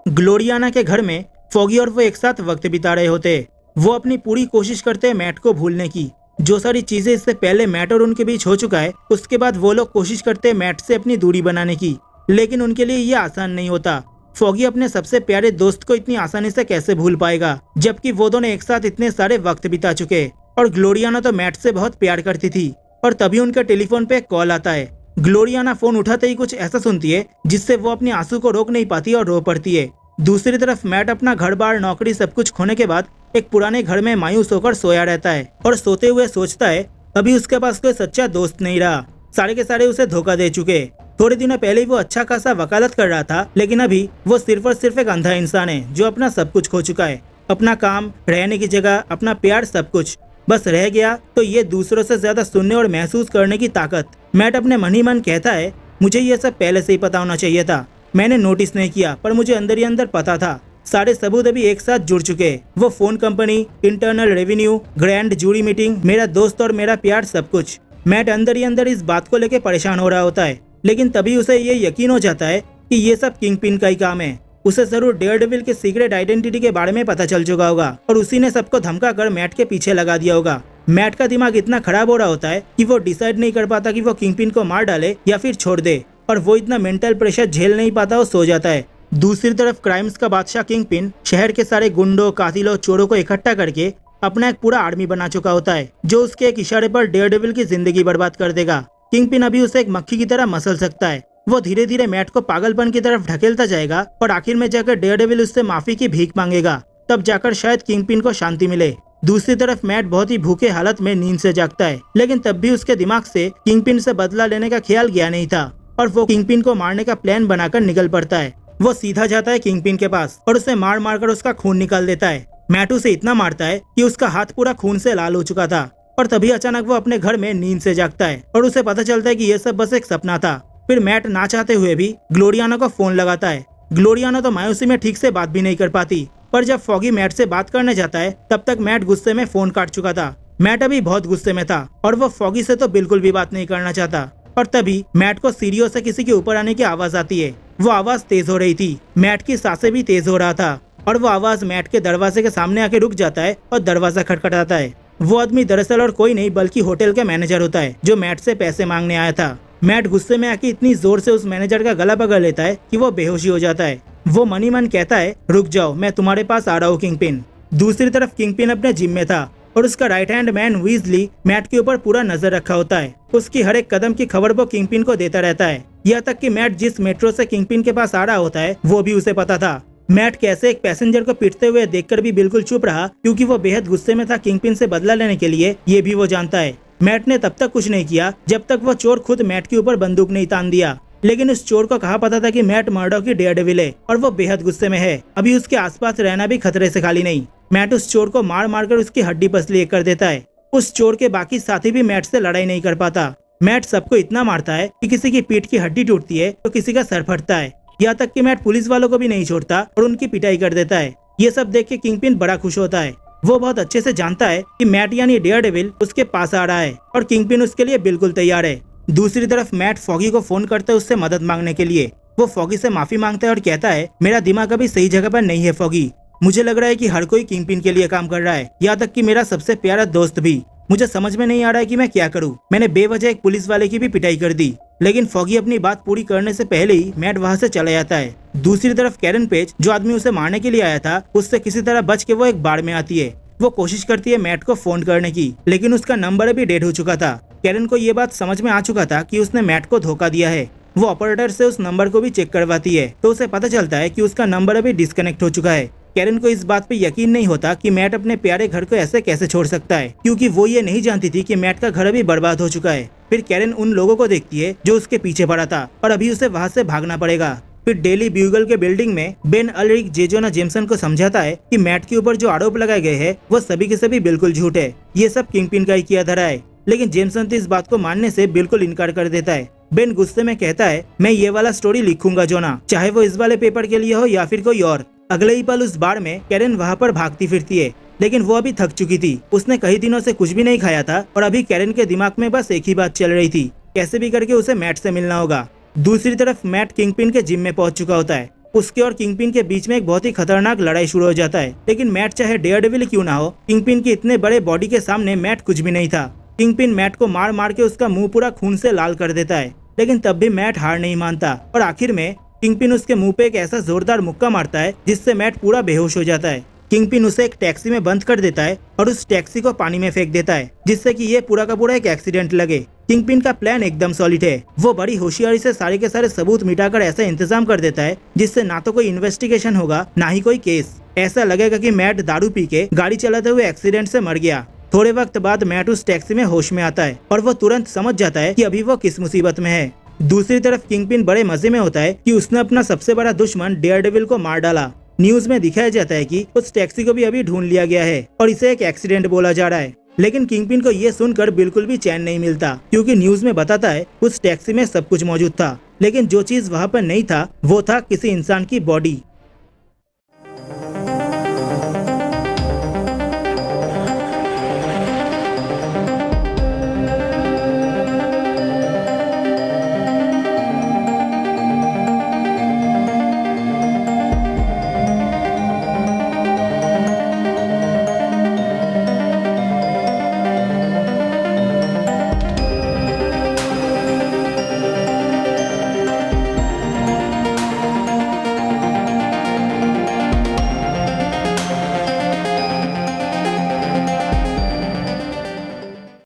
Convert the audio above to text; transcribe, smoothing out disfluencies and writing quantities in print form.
ग्लोरियाना के घर में फॉगी और वो एक साथ वक्त बिता रहे होते। वो अपनी पूरी कोशिश करते हैं मैट को भूलने की। जो सारी चीजें इससे पहले मैट और उनके बीच हो चुका है, उसके बाद वो लोग कोशिश करते हैं मैट से अपनी दूरी बनाने की, लेकिन उनके लिए ये आसान नहीं होता। फॉगी अपने सबसे प्यारे दोस्त को इतनी आसानी से कैसे भूल पाएगा, जबकि वो दोनों एक साथ इतने सारे वक्त बिता चुके। और ग्लोरियाना तो मैट से बहुत प्यार करती थी। और तभी उनके टेलीफोन पे कॉल आता है। ग्लोरियाना फोन उठाते ही कुछ ऐसा सुनती है जिससे वो अपने आंसू को रोक नहीं पाती और रो पड़ती है। दूसरी तरफ मैट अपना घर बार नौकरी सब कुछ खोने के बाद एक पुराने घर में मायूस होकर सोया रहता है और सोते हुए सोचता है अभी उसके पास कोई सच्चा दोस्त नहीं रहा। सारे के सारे उसे धोखा दे चुके। थोड़े दिनों पहले ही वो अच्छा खासा वकालत कर रहा था, लेकिन अभी वो सिर्फ और सिर्फ एक अंधा इंसान है जो अपना सब कुछ खो चुका है। अपना काम, रहने की जगह, अपना प्यार, सब कुछ। बस रह गया तो ये दूसरों से ज्यादा सुनने और महसूस करने की ताकत। मैट अपने मन ही मन कहता है मुझे ये सब पहले से ही पता होना चाहिए था। मैंने नोटिस नहीं किया, पर मुझे अंदर ही अंदर पता था। सारे सबूत अभी एक साथ जुड़ चुके। वो phone company, internal revenue, grand jury meeting, मेरा दोस्त और मेरा प्यार, सब कुछ। मैट अंदर ही अंदर इस बात को लेकर परेशान हो रहा होता है, लेकिन तभी उसे ये यकीन हो जाता है कि ये सब किंगपिन का ही काम है। उसे जरूर डेयरडेविल के सीक्रेट आइडेंटिटी के बारे में पता चल चुका होगा और उसी ने सबको धमका कर मैट के पीछे लगा दिया होगा। मैट का दिमाग इतना खराब हो रहा होता है कि वो डिसाइड नहीं कर पाता कि वो किंगपिन को मार डाले या फिर छोड़ दे, और वो इतना मेंटल प्रेशर झेल नहीं पाता और सो जाता है। दूसरी तरफ क्राइम्स का बादशाह किंगपिन शहर के सारे गुंडों, कातिलों, चोरों को इकट्ठा करके अपना एक पूरा आर्मी बना चुका होता है, जो उसके एक इशारे पर डेयरडेविल की जिंदगी बर्बाद कर देगा। किंगपिन अभी उसे एक मक्खी की तरह मसल सकता है। वो धीरे धीरे मैट को पागलपन की तरफ ढकेलता जाएगा और आखिर में जाकर डेयरडेविल उससे माफी की भीख मांगेगा। तब जाकर शायद किंगपिन को शांति मिले। दूसरी तरफ मैट बहुत ही भूखे हालत में नींद से जागता है, लेकिन तब भी उसके दिमाग से किंगपिन से बदला लेने का ख्याल गया नहीं था और वो किंगपिन को मारने का प्लान बनाकर निकल पड़ता है। वो सीधा जाता है किंगपिन के पास और उसे मार मार कर उसका खून निकाल देता है। मैट उसे इतना मारता है कि उसका हाथ पूरा खून से लाल हो चुका था। और तभी अचानक वो अपने घर में नींद से जागता है और उसे पता चलता है कि ये सब बस एक सपना था। फिर मैट ना चाहते हुए भी ग्लोरियाना को फोन लगाता है। ग्लोरियाना तो मायूसी में ठीक से बात भी नहीं कर पाती, पर जब फॉगी मैट से बात करने जाता है तब तक मैट गुस्से में फोन काट चुका था। मैट अभी बहुत गुस्से में था और वो फॉगी से तो बिल्कुल भी बात नहीं करना चाहता। और तभी मैट को सीढ़ियों से किसी के ऊपर आने की आवाज आती है। वो आवाज तेज हो रही थी। मैट की सांसें भी तेज हो रहा था और वो आवाज मैट के दरवाजे के सामने आके रुक जाता है और दरवाजा खटखटाता है। वो आदमी दरअसल और कोई नहीं बल्कि होटल के मैनेजर होता है, जो मैट से पैसे मांगने आया था। मैट गुस्से में आके इतनी जोर से उस मैनेजर का गला पकड़ लेता है कि वो बेहोशी हो जाता है। वो मन ही मन कहता है रुक जाओ, मैं तुम्हारे पास आ रहा हूँ किंगपिन। दूसरी तरफ किंगपिन अपने जिम में था और उसका राइट हैंड मैन वीजली मैट के ऊपर पूरा नजर रखा होता है। उसकी हर एक कदम की खबर वो किंगपिन को देता रहता है। यहाँ तक कि मैट जिस मेट्रो से किंगपिन के पास आ रहा होता है वो भी उसे पता था। मैट कैसे एक पैसेंजर को पीटते हुए देखकर भी बिल्कुल चुप रहा, क्योंकि वो बेहद गुस्से में था किंगपिन से बदला लेने के लिए, ये भी वो जानता है। मैट ने तब तक कुछ नहीं किया जब तक वो चोर खुद मैट के ऊपर बंदूक नहीं तान दिया, लेकिन उस चोर को कहा पता था कि मैट मर्डॉक की डेयरडेविल है और वो बेहद गुस्से में है। अभी उसके आसपास रहना भी खतरे से खाली नहीं। मैट उस चोर को मार मार कर उसकी हड्डी पसली कर देता है। उस चोर के बाकी साथी भी मैट से लड़ाई नहीं कर पाता। मैट सबको इतना मारता है कि किसी की पीठ की हड्डी टूटती है तो किसी का सर फटता है। यहाँ तक कि मैट पुलिस वालों को भी नहीं छोड़ता और उनकी पिटाई कर देता है। ये सब देख के किंगपिन बड़ा खुश होता है। वो बहुत अच्छे से जानता है कि मैट यानी डेयरडेविल उसके पास आ रहा है और किंगपिन उसके लिए बिल्कुल तैयार है। दूसरी तरफ मैट फॉगी को फोन करता है उससे मदद मांगने के लिए। वो फॉगी से माफी मांगता है और कहता है मेरा दिमाग अभी सही जगह पर नहीं है फॉगी। मुझे लग रहा है कि हर कोई किंगपिन के लिए काम कर रहा है, यहाँ तक कि मेरा सबसे प्यारा दोस्त भी। मुझे समझ में नहीं आ रहा है कि मैं क्या करूं। मैंने बेवजह एक पुलिस वाले की भी पिटाई कर दी। लेकिन फॉगी अपनी बात पूरी करने से पहले ही मैट वहाँ से चला जाता है। दूसरी तरफ कैरन पेज, जो आदमी उसे मारने के लिए आया था, उससे किसी तरह बच के वो एक बार में आती है। वो कोशिश करती है मैट को फोन करने की, लेकिन उसका नंबर अभी डेड हो चुका था। कैरन को ये बात समझ में आ चुका था कि उसने मैट को धोखा दिया है। वो ऑपरेटर से उस नंबर को भी चेक करवाती है तो उसे पता चलता है कि उसका नंबर अभी डिस्कनेक्ट हो चुका है। कैरन को इस बात पे यकीन नहीं होता कि मैट अपने प्यारे घर को ऐसे कैसे छोड़ सकता है, क्योंकि वो ये नहीं जानती थी कि मैट का घर अभी बर्बाद हो चुका है। फिर कैरन उन लोगों को देखती है जो उसके पीछे पड़ा था और अभी उसे वहाँ से भागना पड़ेगा। फिर डेली ब्यूगल के बिल्डिंग में बेन अल्रिक जेजोना जेमसन को समझाता है कि मैट के ऊपर जो आरोप लगाए गए हैं वो सभी के सभी बिल्कुल झूठ है, ये सब किंगपिन का ही किया धरा है। लेकिन जेमसन तो इस बात को मानने से बिल्कुल इनकार कर देता है। बेन गुस्से में कहता है मैं ये वाला स्टोरी लिखूंगा जोना, चाहे वो इस वाले पेपर के लिए हो या फिर कोई और। अगले ही पल उस बार में कैरन वहाँ पर भागती फिरती है, लेकिन वो अभी थक चुकी थी। उसने कई दिनों से कुछ भी नहीं खाया था और अभी कैरन के दिमाग में बस एक ही बात चल रही थी, कैसे भी करके उसे मैट से मिलना होगा। दूसरी तरफ मैट किंगपिन के जिम में पहुंच चुका होता है। उसके और किंगपिन के बीच में एक बहुत ही खतरनाक लड़ाई शुरू हो जाता है। लेकिन मैट चाहे डेयरडेविल क्यों ना हो, किंगपिन की इतने बड़े बॉडी के सामने मैट कुछ भी नहीं था। किंगपिन मैट को मार मार के उसका मुंह पूरा खून से लाल कर देता है, लेकिन तब भी मैट हार नहीं मानता और आखिर में किंगपिन उसके मुंह पे एक ऐसा जोरदार मुक्का मारता है जिससे मैट पूरा बेहोश हो जाता है। किंगपिन उसे एक टैक्सी में बंद कर देता है और उस टैक्सी को पानी में फेंक देता है, जिससे कि ये पूरा का पूरा एक एक्सीडेंट लगे। किंगपिन का प्लान एकदम सॉलिड है। वो बड़ी होशियारी से सारे के सारे सबूत मिटाकर ऐसा इंतजाम कर देता है जिससे ना तो कोई इन्वेस्टिगेशन होगा ना ही कोई केस। ऐसा लगेगा कि मैट दारू पी के गाड़ी चलाते हुए एक्सीडेंट से मर गया। थोड़े वक्त बाद मैट उस टैक्सी में होश में आता है और वो तुरंत समझ जाता है कि अभी वो किस मुसीबत में है। दूसरी तरफ किंगपिन बड़े मजे में होता है कि उसने अपना सबसे बड़ा दुश्मन डेयरडेविल को मार डाला। न्यूज में दिखाया जाता है कि उस टैक्सी को भी अभी ढूंढ लिया गया है और इसे एक एक्सीडेंट बोला जा रहा है। लेकिन किंगपिन को ये सुनकर बिल्कुल भी चैन नहीं मिलता, क्योंकि न्यूज में बताता है उस टैक्सी में सब कुछ मौजूद था, लेकिन जो चीज वहाँ पर नहीं था वो था किसी इंसान की बॉडी।